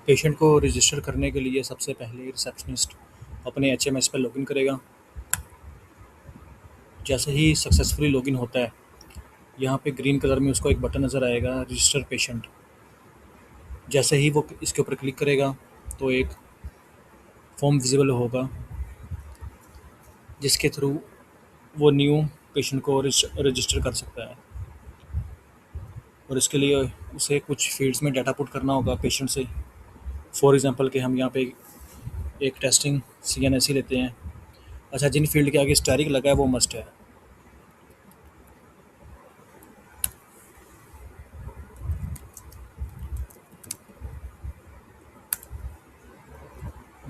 Patient को register करने के लिए सबसे पहले रिसेप्शनिस्ट अपने एचएमएस पर लॉगिन करेगा। जैसे ही सक्सेसफुली लॉगिन होता है, यहाँ पे ग्रीन कलर में उसको एक बटन नज़र आएगा, रजिस्टर पेशेंट। जैसे ही वो इसके ऊपर क्लिक करेगा तो एक फॉर्म विजिबल होगा, जिसके थ्रू वो न्यू पेशेंट को रजिस्टर कर सकता है। और इसके लिए उसे कुछ फील्ड्स में डाटा पुट करना होगा पेशेंट से। फॉर एग्जांपल कि हम यहाँ पे एक टेस्टिंग सीएनएसई लेते हैं। अच्छा, जिन फील्ड के आगे स्टारिक लगा है वो मस्ट है।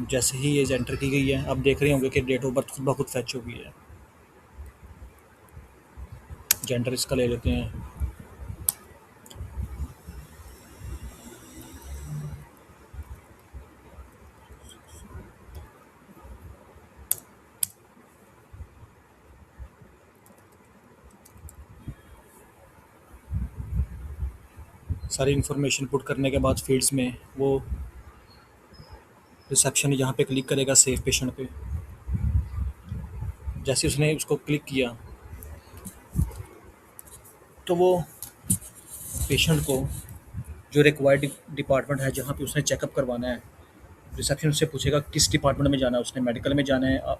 जैसे ही ये एंटर की गई है, आप देख रहे होंगे कि डेट ऑफ बर्थ खुद ब खुद फैच हो गई है। जेंडर इसका ले लेते हैं। सारी इन्फॉर्मेशन पुट करने के बाद फील्ड्स में वो रिसेप्शन यहाँ पे क्लिक करेगा सेव पेशेंट पे। जैसे उसने उसको क्लिक किया तो वो पेशेंट को जो रिक्वायर्ड डिपार्टमेंट है जहाँ पे उसने चेकअप करवाना है, रिसेप्शन उससे पूछेगा किस डिपार्टमेंट में जाना है। उसने मेडिकल में जाना है,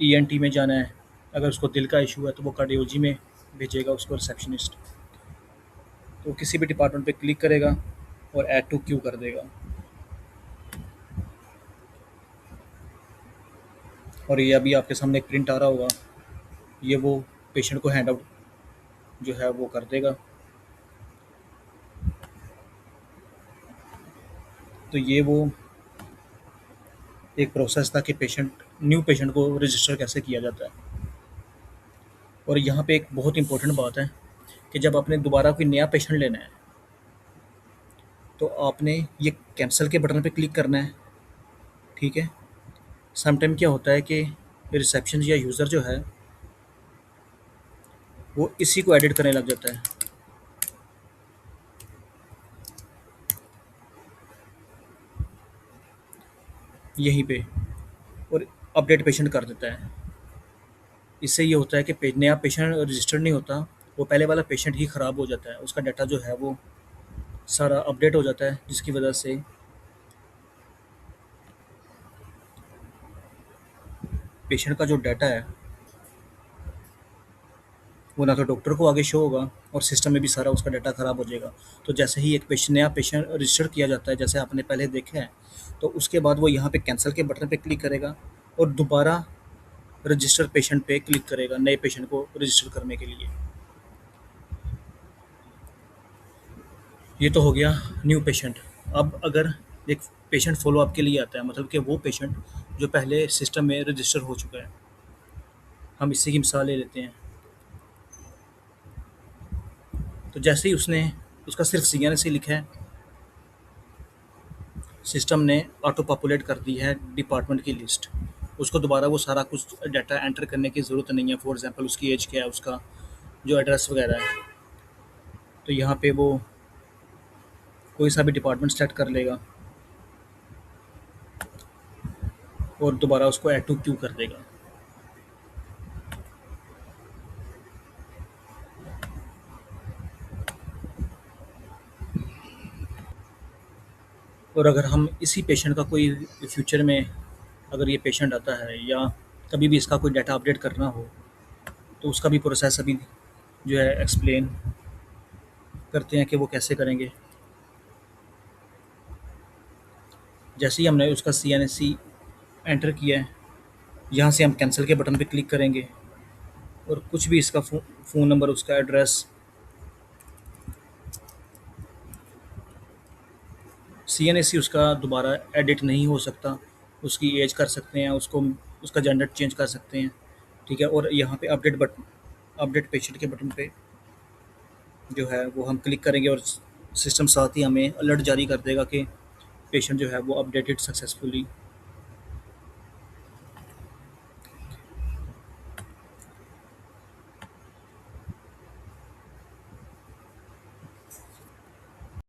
ईएनटी में जाना है। अगर उसको दिल का इशू है तो वो कार्डियोलॉजी में भेजेगा उसको रिसेप्शनिस्ट। तो किसी भी डिपार्टमेंट पे क्लिक करेगा और ऐड टू क्यू कर देगा। और ये अभी आपके सामने एक प्रिंट आ रहा होगा, ये वो पेशेंट को हैंड आउट जो है वो कर देगा। तो ये वो एक प्रोसेस था कि न्यू पेशेंट को रजिस्टर कैसे किया जाता है। और यहाँ पे एक बहुत इंपॉर्टेंट बात है कि जब आपने दोबारा कोई नया पेशेंट लेना है तो आपने ये कैंसिल के बटन पे क्लिक करना है। ठीक है। समटाइम क्या होता है कि रिसेप्शन या यूज़र जो है वो इसी को एडिट करने लग जाता है यहीं पे, और अपडेट पेशेंट कर देता है। इससे ये होता है कि नया पेशेंट रजिस्टर्ड नहीं होता, वो पहले वाला पेशेंट ही ख़राब हो जाता है। उसका डाटा जो है वो सारा अपडेट हो जाता है, जिसकी वजह से पेशेंट का जो डाटा है वो ना तो डॉक्टर को आगे शो होगा और सिस्टम में भी सारा उसका डाटा ख़राब हो जाएगा। तो जैसे ही एक नया पेशेंट रजिस्टर किया जाता है, जैसे आपने पहले देखा है, तो उसके बाद वो यहाँ पे कैंसिल के बटन पे क्लिक करेगा और दोबारा रजिस्टर पेशेंट पे क्लिक करेगा नए पेशेंट को रजिस्टर करने के लिए। ये तो हो गया न्यू पेशेंट। अब अगर एक पेशेंट फॉलो अप के लिए आता है, मतलब कि वो पेशेंट जो पहले सिस्टम में रजिस्टर हो चुका है, हम इसी की मिसाल ले लेते हैं। तो जैसे ही उसका सिर्फ सीएनएस ही लिखा है, सिस्टम ने ऑटो पॉपुलेट कर दी है डिपार्टमेंट की लिस्ट। उसको दोबारा वो सारा कुछ डाटा एंटर करने की ज़रूरत नहीं है। फॉर एग्जांपल उसकी एज क्या है, उसका जो एड्रेस वगैरह है, तो यहाँ पे वो कोई सा भी डिपार्टमेंट सेलेक्ट कर लेगा और दोबारा उसको ऐड टू क्यू कर देगा। और अगर हम इसी पेशेंट का कोई फ्यूचर में अगर ये पेशेंट आता है या कभी भी इसका कोई डाटा अपडेट करना हो, तो उसका भी प्रोसेस अभी जो है एक्सप्लेन करते हैं कि वो कैसे करेंगे। जैसे ही हमने उसका सीएनएससी एंटर किया है, यहाँ से हम कैंसिल के बटन पे क्लिक करेंगे और कुछ भी इसका फ़ोन नंबर, उसका एड्रेस, सीएनएससी उसका दोबारा एडिट नहीं हो सकता। उसकी एज कर सकते हैं, उसका जेंडर चेंज कर सकते हैं। ठीक है। और यहाँ पे अपडेट पेशेंट के बटन पे जो है वो हम क्लिक करेंगे और सिस्टम साथ ही हमें अलर्ट जारी कर देगा कि पेशेंट जो है वो अपडेटेड सक्सेसफुली